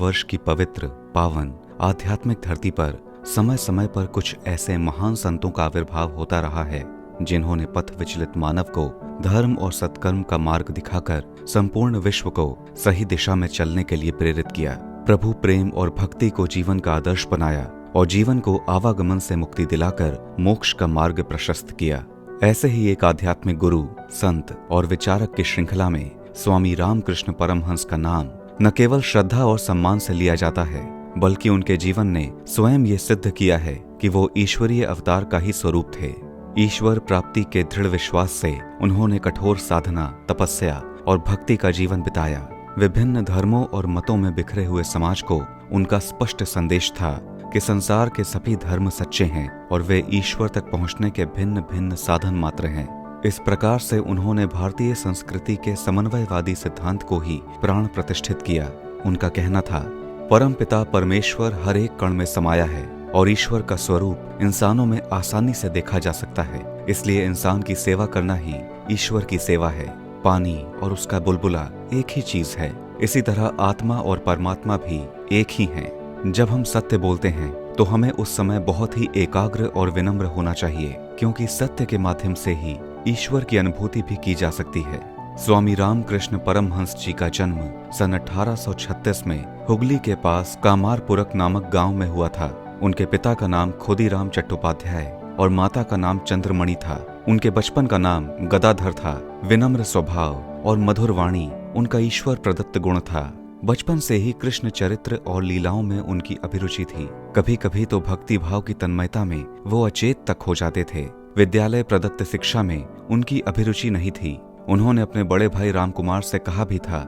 भारतवर्ष की पवित्र, पावन, आध्यात्मिक धरती पर समय समय पर कुछ ऐसे महान संतों का आविर्भाव होता रहा है जिन्होंने पथ विचलित मानव को धर्म और सत्कर्म का मार्ग दिखाकर संपूर्ण विश्व को सही दिशा में चलने के लिए प्रेरित किया। प्रभु प्रेम और भक्ति को जीवन का आदर्श बनाया और जीवन को आवागमन से मुक्ति दिलाकर मोक्ष का मार्ग प्रशस्त किया। ऐसे ही एक आध्यात्मिक गुरु, संत और विचारक की श्रृंखला में स्वामी रामकृष्ण परमहंस का नाम न केवल श्रद्धा और सम्मान से लिया जाता है, बल्कि उनके जीवन ने स्वयं ये सिद्ध किया है कि वो ईश्वरीय अवतार का ही स्वरूप थे। ईश्वर प्राप्ति के दृढ़ विश्वास से उन्होंने कठोर साधना, तपस्या और भक्ति का जीवन बिताया। विभिन्न धर्मों और मतों में बिखरे हुए समाज को उनका स्पष्ट संदेश था कि संसार के सभी धर्म सच्चे हैं और वे ईश्वर तक पहुंचने के भिन्न भिन्न साधन मात्र हैं। इस प्रकार से उन्होंने भारतीय संस्कृति के समन्वयवादी सिद्धांत को ही प्राण प्रतिष्ठित किया। उनका कहना था, परमपिता परमेश्वर हर एक कण में समाया है और ईश्वर का स्वरूप इंसानों में आसानी से देखा जा सकता है। इसलिए इंसान की सेवा करना ही ईश्वर की सेवा है। पानी और उसका बुलबुला एक ही चीज है। इसी तरह आत्मा और परमात्मा भी एक ही हैं। जब हम सत्य बोलते हैं तो हमें उस समय बहुत ही एकाग्र और विनम्र होना चाहिए, क्योंकि सत्य के माध्यम से ही ईश्वर की अनुभूति भी की जा सकती है। स्वामी रामकृष्ण परमहंस जी का जन्म सन 1836 में हुगली के पास कामारपुरक नामक गांव में हुआ था। उनके पिता का नाम खुदीराम चट्टोपाध्याय और माता का नाम चंद्रमणि था। उनके बचपन का नाम गदाधर था। विनम्र स्वभाव और मधुर वाणी उनका ईश्वर प्रदत्त गुण था। बचपन से ही कृष्ण चरित्र और लीलाओं में उनकी अभिरुचि थी। कभी कभी तो भक्ति भाव की तन्मयता में वो अचेत तक हो जाते थे। विद्यालय प्रदत्त शिक्षा में उनकी अभिरुचि नहीं थी। उन्होंने अपने बड़े भाई रामकुमार से कहा भी था,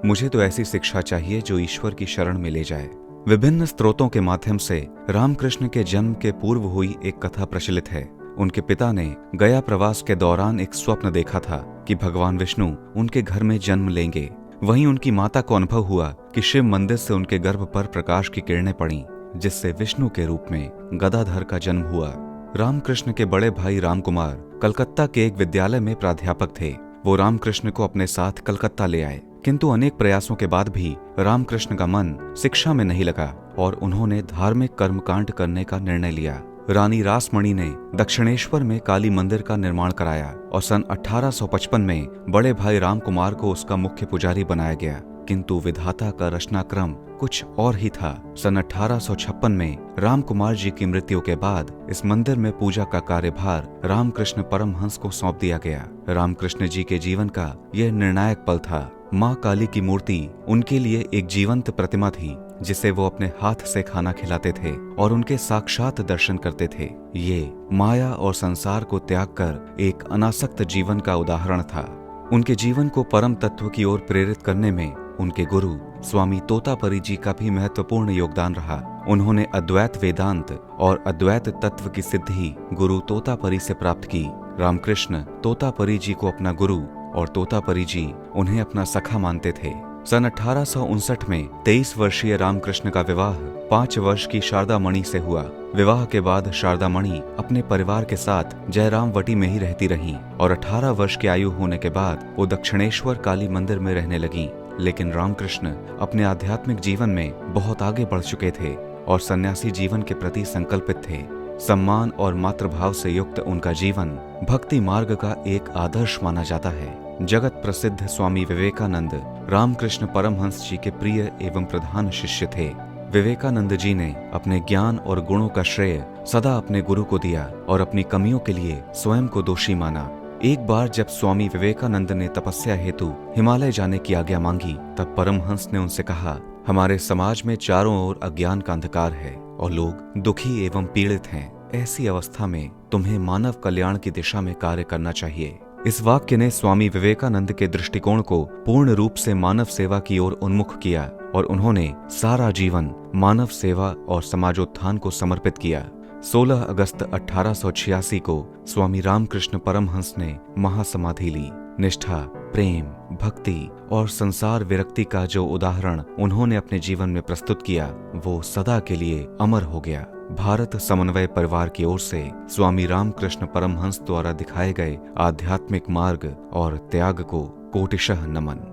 मुझे तो ऐसी शिक्षा चाहिए जो ईश्वर की शरण में ले जाए। विभिन्न स्रोतों के माध्यम से रामकृष्ण के जन्म के पूर्व हुई एक कथा प्रचलित है। उनके पिता ने गया प्रवास के दौरान एक स्वप्न देखा था कि भगवान विष्णु उनके घर में जन्म लेंगे। वहीं उनकी माता को अनुभव हुआ कि शिव मंदिर से उनके गर्भ पर प्रकाश की किरणें पड़ी, जिससे विष्णु के रूप में गदाधर का जन्म हुआ। रामकृष्ण के बड़े भाई रामकुमार कलकत्ता के एक विद्यालय में प्राध्यापक थे। वो रामकृष्ण को अपने साथ कलकत्ता ले आए, किंतु अनेक प्रयासों के बाद भी रामकृष्ण का मन शिक्षा में नहीं लगा और उन्होंने धार्मिक कर्मकांड करने का निर्णय लिया। रानी रासमणि ने दक्षिणेश्वर में काली मंदिर का निर्माण कराया और सन 1855 में बड़े भाई रामकुमार को उसका मुख्य पुजारी बनाया गया। किंतु विधाता का रचनाक्रम कुछ और ही था। सन 1856 में रामकुमार जी की मृत्यु के बाद इस मंदिर में पूजा का कार्यभार रामकृष्ण परमहंस को सौंप दिया गया। रामकृष्ण जी के जीवन का यह निर्णायक पल था। माँ काली की मूर्ति उनके लिए एक जीवंत प्रतिमा थी, जिसे वो अपने हाथ से खाना खिलाते थे और उनके साक्षात दर्शन करते थे। ये माया और संसार को त्याग कर एक अनासक्त जीवन का उदाहरण था। उनके जीवन को परम तत्व की ओर प्रेरित करने में उनके गुरु स्वामी तोतापरी जी का भी महत्वपूर्ण योगदान रहा। उन्होंने अद्वैत वेदांत और अद्वैत तत्व की सिद्धि गुरु तोतापरी से प्राप्त की। रामकृष्ण तोतापरी जी को अपना गुरु और तोतापरी जी उन्हें अपना सखा मानते थे। सन 1859 में 23 वर्षीय रामकृष्ण का विवाह 5 वर्ष की शारदामणि से हुआ। विवाह के बाद शारदामणि अपने परिवार के साथ जयरामवटी में ही रहती रहीं और 18 वर्ष की आयु होने के बाद वो दक्षिणेश्वर काली मंदिर में रहने लगीं। लेकिन रामकृष्ण अपने आध्यात्मिक जीवन में बहुत आगे बढ़ चुके थे और सन्यासी जीवन के प्रति संकल्पित थे। सम्मान और मातृभाव से युक्त उनका जीवन भक्ति मार्ग का एक आदर्श माना जाता है। जगत प्रसिद्ध स्वामी विवेकानंद रामकृष्ण परमहंस जी के प्रिय एवं प्रधान शिष्य थे। विवेकानंद जी ने अपने ज्ञान और गुणों का श्रेय सदा अपने गुरु को दिया और अपनी कमियों के लिए स्वयं को दोषी माना। एक बार जब स्वामी विवेकानंद ने तपस्या हेतु हिमालय जाने की आज्ञा मांगी, तब परमहंस ने उनसे कहा, हमारे समाज में चारों ओर अज्ञान का अंधकार है और लोग दुखी एवं पीड़ित हैं। ऐसी अवस्था में तुम्हें मानव कल्याण की दिशा में कार्य करना चाहिए। इस वाक्य ने स्वामी विवेकानंद के दृष्टिकोण को पूर्ण रूप से मानव सेवा की ओर उन्मुख किया और उन्होंने सारा जीवन मानव सेवा और समाजोत्थान को समर्पित किया। 16 अगस्त 1886 को स्वामी रामकृष्ण परमहंस ने महासमाधि ली। निष्ठा, प्रेम, भक्ति और संसार विरक्ति का जो उदाहरण उन्होंने अपने जीवन में प्रस्तुत किया, वो सदा के लिए अमर हो गया। भारत समन्वय परिवार की ओर से स्वामी रामकृष्ण परमहंस द्वारा दिखाए गए आध्यात्मिक मार्ग और त्याग को कोटिशः नमन।